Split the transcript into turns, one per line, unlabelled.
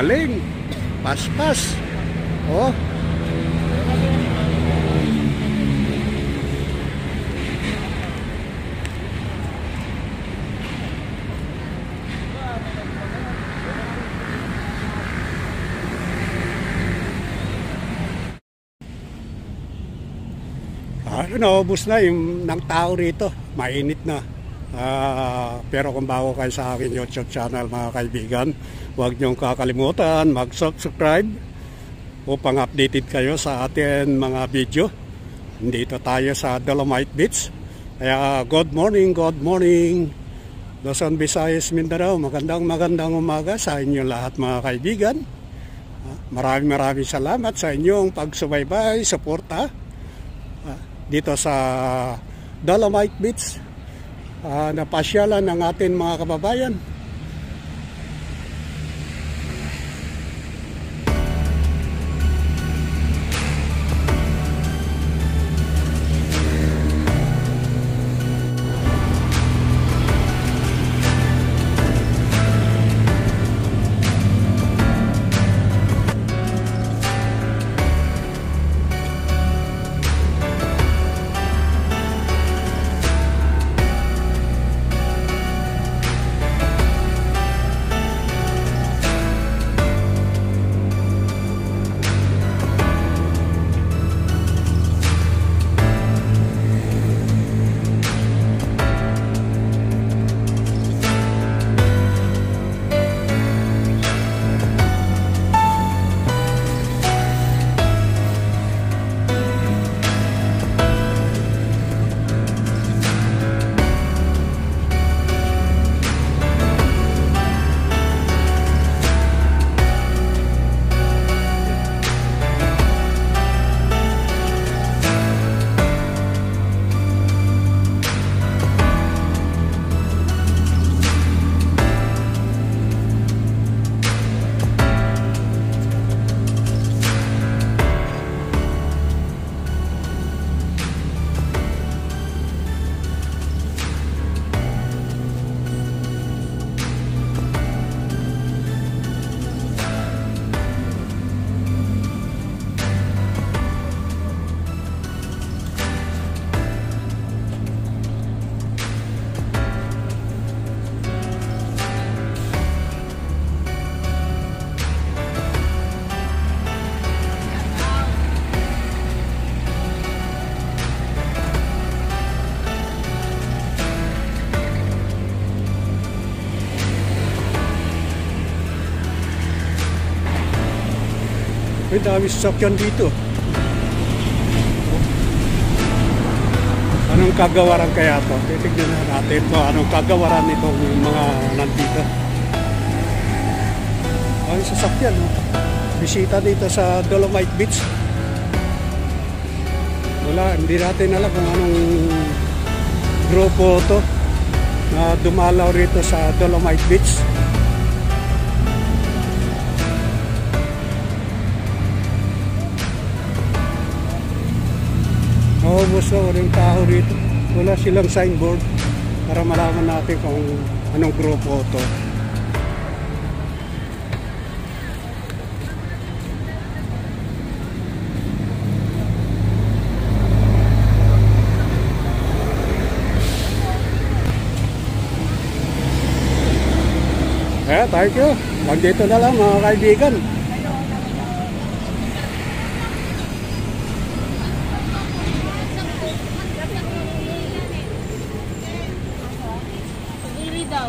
Galing. Paspas. Oh. Naubos na yung ng tao rito. Mainit na. Pero kung bago kayo sa aking YouTube channel mga kaibigan, huwag niyong kakalimutan mag-subscribe upang updated kayo sa ating mga video. Dito tayo sa Dolomite Beach. Kaya good morning Luzon, Visayas, Mindanao. Magandang umaga sa inyo lahat mga kaibigan. Maraming salamat sa inyong pagsubaybay, suporta dito sa Dolomite Beach. Napasyalan ng ating mga kababayan. May dami sasakyan dito. Anong kagawaran kaya to? Titignan na natin po anong kagawaran nitong mga nandito. Ang sasakyan, bisita dito sa Dolomite Beach. Wala, hindi natin alam kung anong grupo to na dumalaw rito sa Dolomite Beach. Naubos na walang tao rito. Wala silang signboard para malaman natin kung anong grupo ito. Thank you. Dito na lang mga kaibigan.
Daw.